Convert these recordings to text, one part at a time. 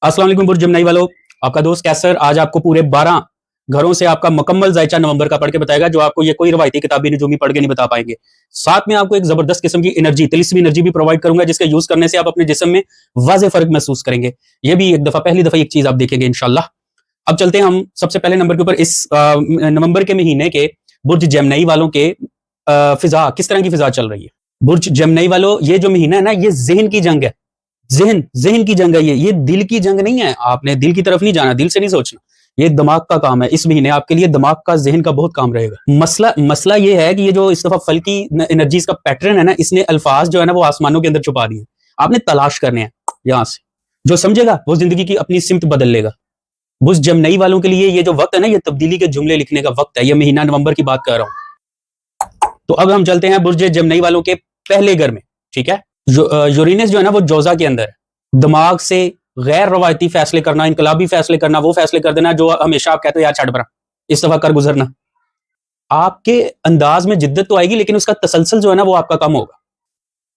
अस्सलाम वालेकुम बुर्ज जमनाई वालों, आपका दोस्त कैसर आज आपको पूरे 12 घरों से आपका मुकम्मल जायचा नवंबर का पढ़ के बताएगा, जो आपको ये कोई रवायती किताबी नजूमी पढ़ के नहीं बता पाएंगे। साथ में आपको एक जबरदस्त किस्म की एनर्जी, तिलिस्मी एनर्जी भी प्रोवाइड करूंगा, जिसके यूज करने से आप अपने जिस्म में वाज़े फर्क महसूस करेंगे। ये भी पहली दफा एक चीज आप देखेंगे इंशाल्लाह। अब चलते हैं हम सबसे पहले नंबर के ऊपर, इस नवंबर के महीने के बुर्ज जमनई वालों के फिजा, किस तरह की फिजा चल रही है। बुर्ज जमनई वालों, ये जो महीना है ना, ये जहन की जंग है। जहन की जंग है ये दिल की जंग नहीं है। आपने दिल की तरफ नहीं जाना, दिल से नहीं सोचना, ये दिमाग का काम है। इस महीने आपके लिए दिमाग का, जहन का बहुत काम रहेगा। मसला ये है कि ये जो इस दफा फल की एनर्जीज का पैटर्न है ना, इसने अल्फाज जो है ना वो आसमानों के अंदर छुपा दिए। आपने तलाश करने हैं यहां से, जो समझेगा वो जिंदगी की अपनी सिमत बदल लेगा। बुर्ज जमनई वालों के लिए ये जो वक्त है ना, ये तब्दीली के जुमले लिखने का वक्त है। ये महीना नवंबर की बात कर रहा हूं। तो अब हम चलते हैं बुर्ज जमनई वालों के पहले घर में, ठीक है। यूरेनस जो है ना वो जोजा के अंदर है। दिमाग से गैर रवायती फैसले करना, इनकलाबी फैसले करना, वो फैसले कर देना जो हमेशा आप कहते हो यार छड़ परा, इस दफा कर गुजरना। आपके अंदाज में जिद्दत तो आएगी, लेकिन उसका तसलसल जो है ना वो आपका कम होगा।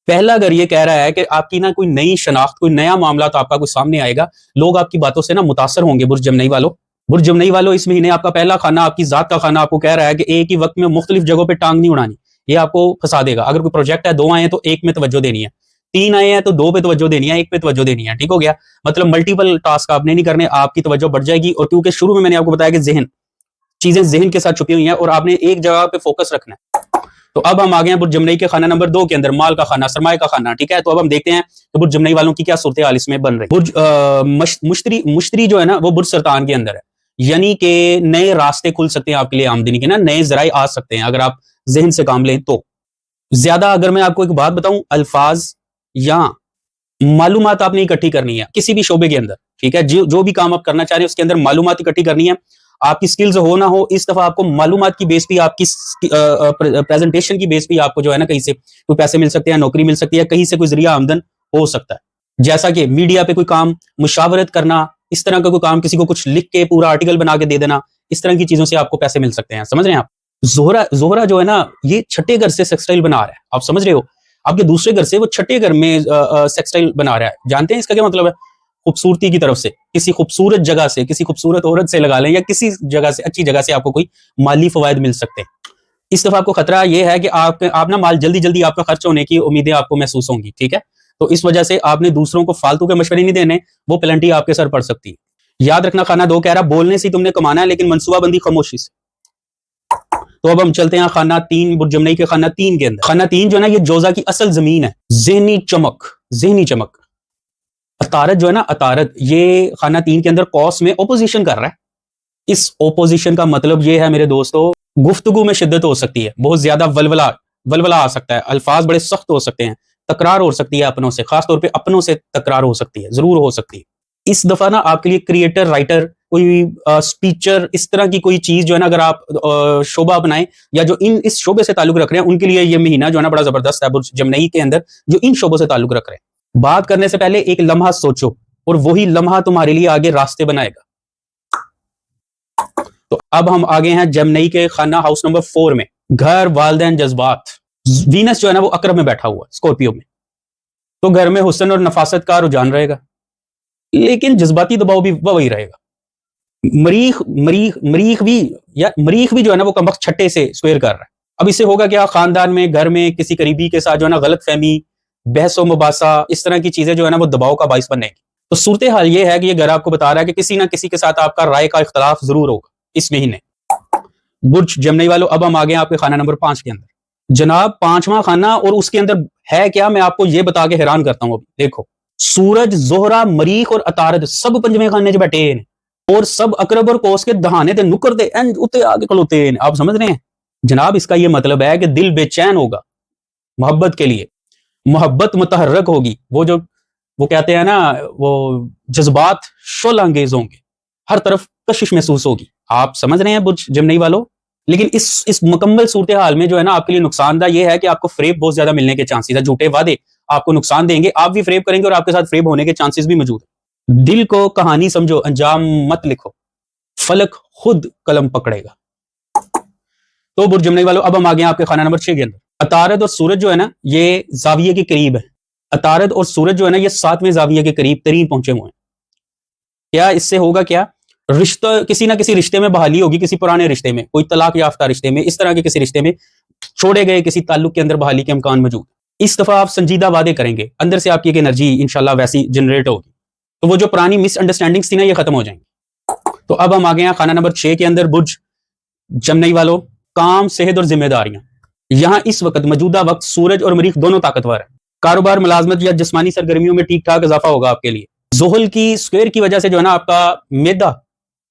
पहला अगर ये कह रहा है कि आपकी ना कोई नई शनाख्त, कोई नया मामला तो आपका कोई सामने आएगा, लोग आपकी बातों से ना मुतासर होंगे। बुर्ज जमनई वालों, बुर्ज जमनई वालों, इस महीने आपका पहला खाना, आपकी जात का खाना आपको कह रहा है कि एक ही वक्त में मुख्तलिफ जगहों पर टांग नहीं उड़ानी। ये आपको फंसा देगा। अगर कोई प्रोजेक्ट है, 2 आए हैं तो एक में तवज्जो देनी है, 3 आए हैं तो 2 पे तवज्जो देनी है, 1 पे तवज्जो देनी है। ठीक हो गया। मतलब मल्टीपल टास्क आपने नहीं करने, आपकी तवज्जो बढ़ जाएगी। और क्योंकि शुरू में मैंने आपको बताया कि चीजें जहन के साथ छुपी हुई हैं और आपने एक जगह पे फोकस रखना है। तो अब हम आ गए हैं बुर्ज जमनई के खाना नंबर 2 के अंदर, माल का खाना, सरमाए का खाना। ठीक है, तो अब हम देखते हैं कि बुर्ज जमनई वालों की क्या सूरत हाल इसमें बन रही है। बुर्ज मुश्तरी जो है ना वो बुर्ज सरतान के अंदर है, यानी कि नए रास्ते खुल सकते हैं आपके लिए आमदनी के ना, नए जराए आ सकते हैं अगर आप जहन से काम लें तो। ज्यादा अगर मैं आपको एक बात बताऊं, अल्फाज या मालूमात आपने इकट्ठी करनी है किसी भी शोबे के अंदर, ठीक है। जो भी काम आप करना चाह रहे हैं उसके अंदर मालूमात इकट्ठी करनी है। आपकी स्किल्स हो ना हो, इस दफा आपको मालूमात की बेस पे, आपकी प्रेजेंटेशन की बेस पे आपको जो है ना कहीं से कोई पैसे मिल सकते हैं, नौकरी मिल सकती है, कहीं से कोई जरिया आमदन हो सकता है। जैसा कि मीडिया पे कोई काम, मुशावरत करना, इस तरह का कोई काम, किसी को कुछ लिख के पूरा आर्टिकल बना के दे देना, इस तरह की चीजों से आपको पैसे मिल सकते हैं। समझ रहे हैं आप। जोहरा जो है ना, ये छठे घर से सेक्सटाइल बना रहा है, आप समझ रहे हो। आपके दूसरे घर से वो छठे घर में सेक्सटाइल बना रहा है। जानते हैं इसका क्या मतलब है? खूबसूरती की तरफ से, किसी खूबसूरत जगह से, किसी खूबसूरत औरत से लगा लें, या किसी जगह से, अच्छी जगह से आपको कोई माली फवायद मिल सकते हैं। इस दफा आपको खतरा ये है कि आप ना माल जल्दी आपका खर्च होने की उम्मीदें आपको महसूस होंगी, ठीक है। तो इस वजह से आपने दूसरों को फालतू के मशवरे नहीं देने, वो पेनल्टी आपके सर पड़ सकती है। याद रखना, खाना 2 कह रहा बोलने से तुमने कमाना है, लेकिन मनसूबाबंदी खामोशी से। तो अब हम चलते हैं खाना 3, बुर्ज जमनई के खाना 3 के अंदर। खाना 3 जो है ना, ये जोजा की असल जमीन है। जहनी चमक। अतारत जो है ना, अतारत, ये खाना 3 के अंदर कौस में ओपोजिशन कर रहा है। इस ओपोजिशन का मतलब ये है मेरे दोस्तों, गुफ्तगू में शिद्दत हो सकती है, बहुत ज्यादा वलवला आ सकता है, अल्फाज बड़े सख्त हो सकते हैं, तकरार हो सकती है अपनों से, खासतौर पे अपनों से तकरार हो सकती है, जरूर हो सकती है। इस दफा ना आपके लिए क्रिएटर, राइटर, कोई स्पीचर, इस तरह की कोई चीज जो है ना, अगर आप शोबा बनाएं, या जो इस शोबे से ताल्लुक रख रहे हैं, उनके लिए ये महीना जो है ना बड़ा जबरदस्त है। बुर्ज जमनई के अंदर जो इन शोबों से ताल्लुक रख रहे हैं, बात करने से पहले एक लम्हा सोचो, और वही लम्हा तुम्हारे लिए आगे रास्ते बनाएगा। तो अब हम आगे हैं जमनई के खाना हाउस नंबर 4 में, घर, वालिदैन, जज्बात। वीनस जो है ना वो अकरब में बैठा हुआ, स्कॉर्पियो में। तो घर में हुस्न और नफासत का रुझान रहेगा, लेकिन जज्बाती दबाव भी वही रहेगा। मरीख भी जो है ना वो कमबख्त छठे से स्क्वायर कर रहा है। अब इससे होगा क्या, खानदान में, घर में किसी करीबी के साथ जो है ना गलत फहमी, बहसो मुबासा, इस तरह की चीजें जो है ना वो दबाव का बाइस बनेगी। तो सूरत हाल ये है कि ये घर आपको बता रहा है कि किसी ना किसी के साथ आपका राय का इख्तलाफ जरूर होगा इस महीने। बुर्ज जमनई वालों, अब हम आ गए आपके खाना नंबर 5 के अंदर। जनाब 5वां खाना, और उसके अंदर है क्या, मैं आपको ये बता के हैरान करता हूं। अभी देखो, सूरज, जोहरा, मरीख और अतारद सब 5वें खाने च बैठे हैं, और सब अकरब और कोस के दहाने ते नुकरते उत्ते आगे खलोते हैं। आप समझ रहे हैं जनाब, इसका ये मतलब है कि दिल बेचैन होगा मोहब्बत के लिए, मोहब्बत मुतहर्रक होगी, वो कहते हैं ना, वो जज्बात शोला अंगेज होंगे, हर तरफ कशिश महसूस होगी। आप समझ रहे हैं बुर्ज जमनई वालों। लेकिन इस मुकम्मल सूरत हाल में जो है ना आपके लिए नुकसानदा ये है कि आपको फ्रेब बहुत ज्यादा मिलने के चांसेस है। झूठे वादे आपको नुकसान देंगे, आप भी फ्रेब करेंगे और आपके साथ फ्रेब होने के चांसेस भी मौजूद है। दिल को कहानी समझो, अंजाम मत लिखो, फलक खुद कलम पकड़ेगा। तो बुर्ज जमनई वालों, अब हम आ गए आपके खाना नंबर 6 के अंदर। अतारद और सूरज जो है ना ये जाविये के करीब है। अतारद और सूरज जो है ना ये 7वें जाविये के करीब तरीन पहुंचे हुए हैं। کیا اس سے ہوگا کیا؟ رشتہ، کسی نہ کسی رشتے میں بحالی ہوگی، کسی پرانے رشتے میں، کوئی طلاق یافتہ رشتے میں، اس طرح کے کسی رشتے میں، چھوڑے گئے کسی تعلق کے اندر بحالی کے امکان موجود۔ اس دفعہ آپ سنجیدہ وعدے کریں گے، اندر سے آپ کی ایک انرجی انشاءاللہ ویسی جنریٹ ہوگی، تو وہ جو پرانی مس انڈرسٹینڈنگز تھی نا یہ ختم ہو جائیں گی۔ تو اب ہم آ گئے ہیں خانہ نمبر 6 کے اندر، برج جمنئی والوں، کام، صحت اور ذمہ داریاں۔ یہاں اس وقت موجودہ وقت سورج اور مریخ دونوں طاقتور ہیں۔ کاروبار، ملازمت یا جسمانی سرگرمیوں میں ٹھیک ٹھاک اضافہ ہوگا آپ کے لیے۔ زحل کی اسکوئر کی وجہ سے جو ہے نا آپ کا معدہ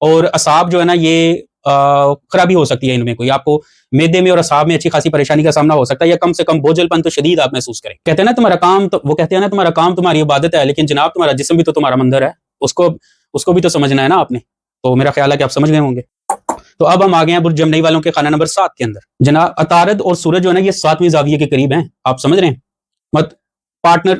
اور اعصاب جو ہے نا یہ خرابی ہو سکتی ہے، ان میں کوئی آپ کو معدے میں اور اعصاب میں اچھی خاصی پریشانی کا سامنا ہو سکتا ہے، یا کم سے کم بوجھل پن تو شدید آپ محسوس کریں۔ کہتے ہیں نا تمہارا کام تو، وہ کہتے ہیں نا تمہارا کام تمہاری عبادت ہے، لیکن جناب تمہارا جسم بھی تو تمہارا مندر ہے، اس کو بھی تو سمجھنا ہے نا آپ نے۔ تو میرا خیال ہے کہ آپ سمجھ گئے ہوں گے۔ تو اب ہم آ گئے ہیں برج جمنئی والوں کے خانہ نمبر 7 کے اندر۔ جناب عطارد اور سورج جو ہے نا یہ 7ویں زاویے کے قریب ہیں، آپ سمجھ رہے ہیں؟ پارٹنر،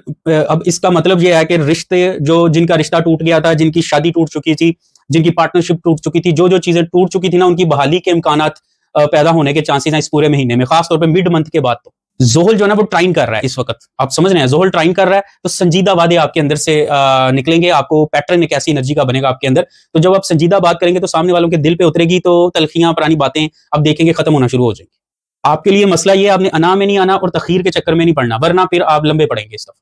اب اس کا مطلب یہ ہے کہ رشتے جو، جن کا رشتہ ٹوٹ گیا تھا، جن کی شادی ٹوٹ چکی تھی، جن کی پارٹنرشپ ٹوٹ چکی تھی، جو چیزیں ٹوٹ چکی تھی نا، ان کی بحالی کے امکانات پیدا ہونے کے چانسز ہیں اس پورے مہینے میں، خاص طور پہ مڈ منتھ کے بعد۔ تو زحل جو ہے نا وہ ٹرائن کر رہا ہے اس وقت، آپ سمجھ رہے ہیں، زحل ٹرائن کر رہا ہے، تو سنجیدہ وعدے آپ کے اندر سے نکلیں گے، آپ کو پیٹرن ایک ایسی انرجی کا بنے گا آپ کے اندر۔ تو جب آپ سنجیدہ بات کریں گے تو سامنے والوں کے دل پہ اترے گی، تو تلخیاں، پرانی باتیں اب دیکھیں گے ختم ہونا شروع ہو جائیں گی۔ آپ کے لیے مسئلہ یہ ہے، آپ نے انا میں نہیں آنا اور تخیر کے چکر میں نہیں پڑنا، ورنہ پھر آپ لمبے پڑیں گے اس دفعہ،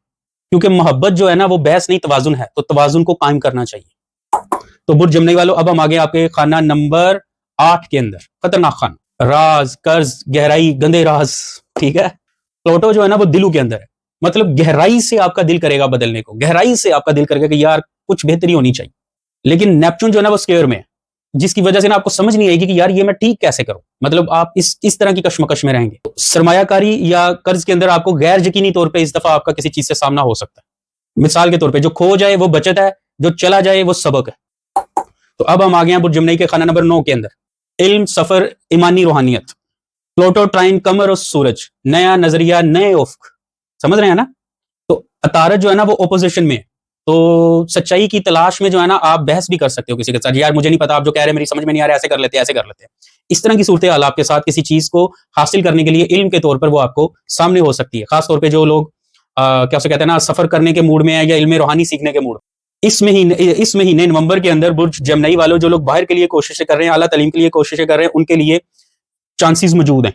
کیونکہ محبت جو ہے نا وہ بحث نہیں، توازن ہے، تو توازن کو قائم کرنا چاہیے۔ تو برج جمنئی والوں، اب ہم آگے آپ کے خانہ نمبر 8 کے اندر، خطرناک خانہ، راز، قرض، گہرائی، گندے راز، ٹھیک ہے۔ پلوٹو جو ہے نا وہ دلوں کے اندر ہے، مطلب گہرائی سے آپ کا دل کرے گا بدلنے کو، گہرائی سے آپ کا دل کرے گا کہ یار کچھ بہتری ہونی چاہیے، لیکن نیپچون جو ہے نا وہ اسکیئر میں ہے، جس کی وجہ سے نا آپ کو سمجھ نہیں آئے گی کہ یار یہ میں ٹھیک کیسے کروں، مطلب آپ اس طرح کی کشمکش میں رہیں گے۔ سرمایہ کاری یا قرض کے اندر آپ کو غیر یقینی طور پہ اس دفعہ آپ کا کسی چیز سے سامنا ہو سکتا ہے، مثال کے طور پہ جو کھو جائے وہ بچت ہے، جو چلا جائے وہ سبق ہے۔ تو اب ہم آ گئے ہیں برج جمنئی کے خانہ نمبر 9 کے اندر، علم، سفر، ایمانی روحانیت، پلوٹو ٹرائن قمر اور سورج، نیا نظریہ، نئے افق، سمجھ رہے ہیں نا۔ تو عطارد جو ہے نا وہ اپوزیشن میں ہے، تو سچائی کی تلاش میں جو ہے نا آپ بحث بھی کر سکتے ہو کسی کے ساتھ، یار مجھے نہیں پتا، آپ جو کہہ رہے ہیں میری سمجھ میں نہیں آ رہا، ایسے کر لیتے ہیں، ایسے کر لیتے ہیں۔ اس طرح کی صورتحال آپ کے ساتھ کسی چیز کو حاصل کرنے کے لیے علم کے طور پر وہ آپ کو سامنے ہو سکتی ہے، خاص طور پہ جو لوگ کیا اسے کہتے ہیں نا سفر کرنے کے موڈ میں ہیں یا علم روحانی سیکھنے کے موڈ میں۔ اس مہینے نومبر کے اندر برج جمنئی والوں، جو لوگ باہر کے لیے کوششیں کر رہے ہیں، اعلیٰ تعلیم کے لیے کوششیں کر رہے ہیں، ان کے لیے چانسز موجود ہیں۔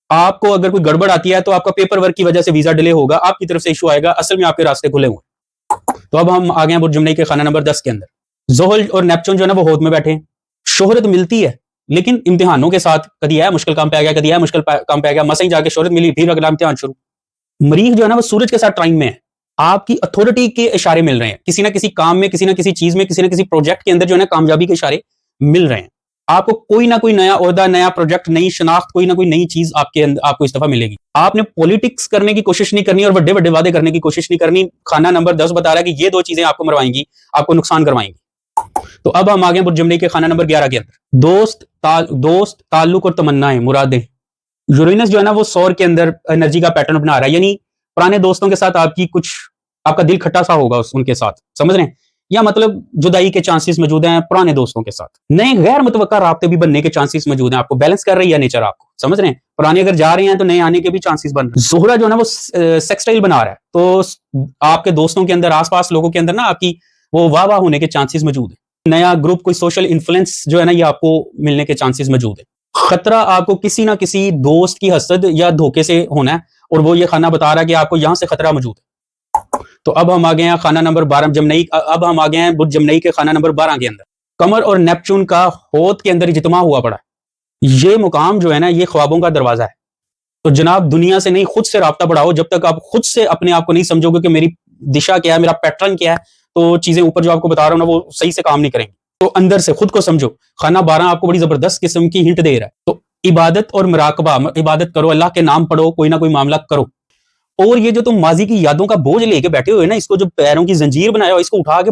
آپ کو اگر کوئی گڑبڑ آتی ہے تو آپ کا پیپر ورک کی وجہ سے ویزا ڈیلے ہوگا، آپ کی طرف سے ایشو آئے گا، اصل میں آپ کے راستے کھلے ہوئے۔ تو اب ہم آ گئے ہیں برج جمنئی کے خانہ نمبر 10 کے اندر، زحل اور نیپچون جو ہے نا وہ ہود میں بیٹھے ہیں۔ شہرت ملتی ہے لیکن امتحانوں کے ساتھ، کدی ہے مشکل کام پہ آ گیا، کدی ہے مشکل کام پہ آ گیا، مسئلہ جا کے شہرت ملی، پھر اگلا امتحان شروع۔ مریخ جو ہے نا وہ سورج کے ساتھ ٹرائن میں ہے، آپ کی اتھارٹی کے اشارے مل رہے ہیں، کسی نہ کسی کام میں، کسی نہ کسی چیز میں، کسی نہ کسی پروجیکٹ کے اندر جو ہے نا کامیابی کے اشارے مل رہے ہیں۔ آپ کو کوئی نہ کوئی نیا عہدہ، نیا پروجیکٹ، نئی شناخت، کوئی نہ کوئی نئی چیز آپ کے اندر آپ کو اس دفعہ ملے گی۔ آپ نے پولیٹکس کرنے کی کوشش نہیں کرنی اور بڑے بڑے وعدے کرنے کی کوشش نہیں کرنی۔ خانہ نمبر 10 بتا رہا ہے کہ یہ 2 چیزیں آپ کو مروائیں گی، آپ کو نقصان کروائیں گی۔ تو اب ہم آگے برج جمنئی کے خانہ نمبر 11 کے اندر، دوست، تعلق اور تمنائیں، مرادیں۔ یورینس جو ہے نا وہ سور کے اندر انرجی کا پیٹرن بنا رہا ہے، یعنی پرانے دوستوں کے ساتھ آپ کا دل کھٹا سا ہوگا ان کے ساتھ، سمجھ رہے ہیں، یا مطلب جدائی کے چانسز موجود ہیں پرانے دوستوں کے ساتھ۔ نئے غیر متوقع رابطے بھی بننے کے چانسز موجود ہیں، آپ کو بیلنس کر رہی ہے نیچر، آپ کو سمجھ رہے ہیں، پرانے اگر جا رہے ہیں تو نئے آنے کے بھی چانسز بن رہے ہیں۔ زہرہ جو ہے نا وہ سیکسٹائل بنا رہا ہے، تو آپ کے دوستوں کے اندر، آس پاس لوگوں کے اندر نا آپ کی وہ واہ واہ ہونے کے چانسز موجود ہیں۔ نیا گروپ، کوئی سوشل انفلوئنس جو ہے نا یہ آپ کو ملنے کے چانسز موجود ہیں۔ خطرہ آپ کو کسی نہ کسی دوست کی حسد یا دھوکے سے ہونا ہے، اور وہ یہ خانہ بتا رہا ہے کہ آپ کو یہاں سے خطرہ موجود ہے۔ تو اب ہم آ گئے ہیں خانہ نمبر 12 جمنئی، اب ہم آ گئے ہیں برج جمنئی کے خانہ نمبر 12 کے اندر، قمر اور نیپچون کا ہود کے اندر اجتماع ہوا پڑا ہے۔ یہ مقام جو ہے نا یہ خوابوں کا دروازہ ہے، تو جناب دنیا سے نہیں، خود سے رابطہ بڑھاؤ۔ جب تک آپ خود سے اپنے آپ کو نہیں سمجھو گے کہ میری دشا کیا ہے، میرا پیٹرن کیا ہے، تو چیزیں اوپر جو آپ کو بتا رہا ہوں نا وہ صحیح سے کام نہیں کریں گی۔ تو اندر سے خود کو سمجھو۔ خانہ 12 آپ کو بڑی زبردست قسم کی ہنٹ دے رہا ہے، تو عبادت اور مراقبہ، عبادت کرو، اللہ کے نام پڑھو، کوئی نہ کوئی معاملہ کرو۔ اور یہ جو تم ماضی کی یادوں کا بوجھ لے کے بیٹھے ہوئے نا، اس کو جو پیروں کی زنجیر بنایا ہو، اس کو اٹھا کے